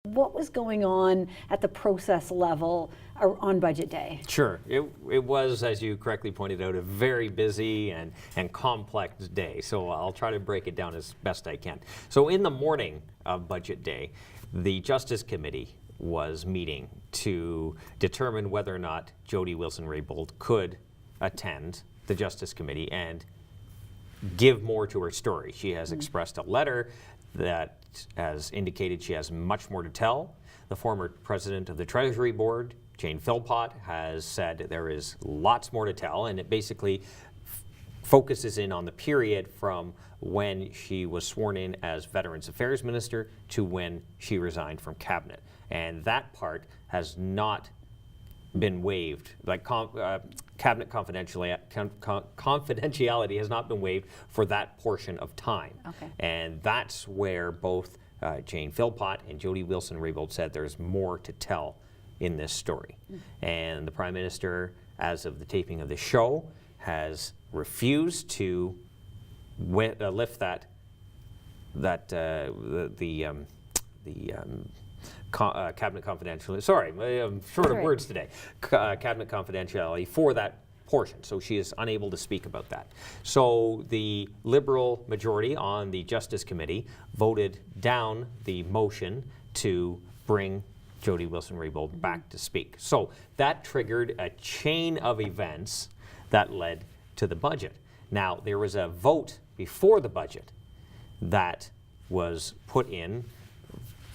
What was going on at the process level on budget day? Sure. It was, as you correctly pointed out, a very busy and complex day. So I'll try to break it down as best I can. So in the morning of budget day, the Justice Committee was meeting to determine whether or not Jody Wilson-Raybould could attend the Justice Committee and give more to her story. She has expressed a letter that has indicated she has much more to tell. The former president of the Treasury Board, Jane Philpott, has said there is lots more to tell, and it basically focuses in on the period from when she was sworn in as Veterans Affairs Minister to when she resigned from Cabinet. And that part has not been waived. Like cabinet confidentiality has not been waived for that portion of time. Okay. And that's where both Jane Philpott and Jody Wilson-Raybould said there's more to tell in this story. And the Prime Minister, as of the taping of the show, has refused to lift cabinet confidentiality. Sorry, I'm short of words today. Cabinet confidentiality for that portion. So she is unable to speak about that. So the Liberal majority on the Justice Committee voted down the motion to bring Jody Wilson-Raybould back to speak. So that triggered a chain of events that led to the budget. Now, there was a vote before the budget that was put in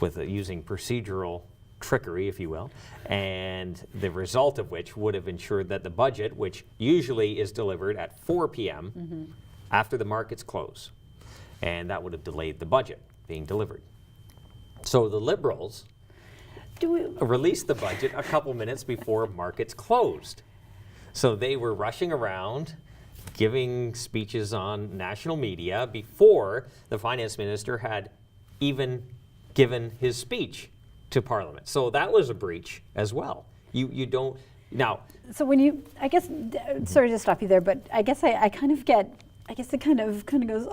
with using procedural trickery, if you will, and the result of which would have ensured that the budget, which usually is delivered at 4 p.m. After the markets close, and that would have delayed the budget being delivered. So the Liberals released the budget a couple minutes before markets closed. So they were rushing around, giving speeches on national media before the finance minister had even given his speech to Parliament. So that was a breach as well. You don't now. So when you, I guess, sorry to stop you there, but I guess I kind of get, I guess it kind of goes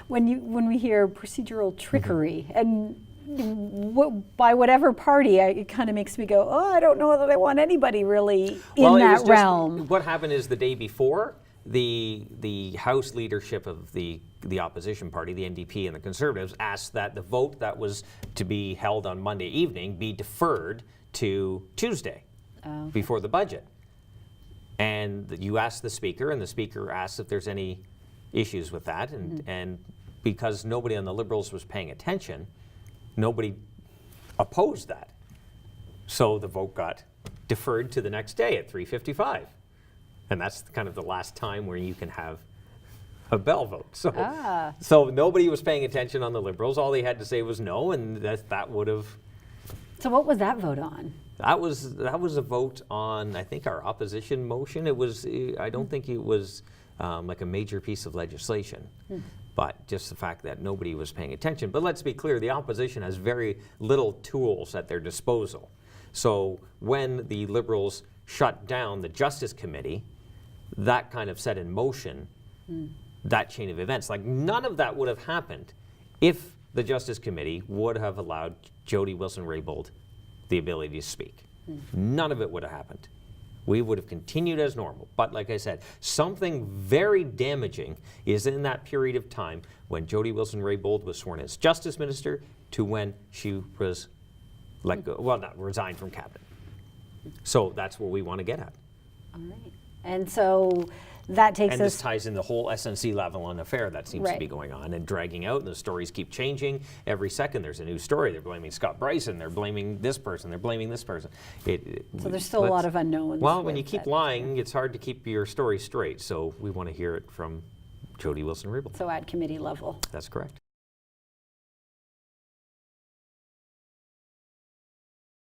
when we hear procedural trickery and by whatever party, it kind of makes me go, I don't know that I want anybody really in that realm. What happened is the day before, the House leadership of the opposition party, the NDP and the Conservatives, asked that the vote that was to be held on Monday evening be deferred to Tuesday before the budget. And you asked the Speaker, and the Speaker asked if there's any issues with that. And because nobody on the Liberals was paying attention, nobody opposed that. So the vote got deferred to the next day at 3:55. And that's kind of the last time where you can have a bell vote. So nobody was paying attention on the Liberals. All they had to say was no, and that would have. So what was that vote on? That was a vote on, I think, our opposition motion. It was. I don't think it was like a major piece of legislation, but just the fact that nobody was paying attention. But let's be clear: the opposition has very little tools at their disposal. So when the Liberals shut down the Justice Committee, that kind of set in motion that chain of events. Like, none of that would have happened if the Justice Committee would have allowed Jody Wilson-Raybould the ability to speak. None of it would have happened. We would have continued as normal. But like I said, something very damaging is in that period of time when Jody Wilson-Raybould was sworn as Justice Minister to when she was let go, well, not resigned from Cabinet. So that's what we want to get at. All right. And so that takes us. And this ties in the whole SNC-Lavalin affair that seems to be going on and dragging out, and the stories keep changing. Every second there's a new story. They're blaming Scott Bryson, they're blaming this person, they're blaming this person. So there's still a lot of unknowns. Well, when you keep lying, it's hard to keep your story straight. So we want to hear it from Jody Wilson-Raybould. So at committee level. That's correct.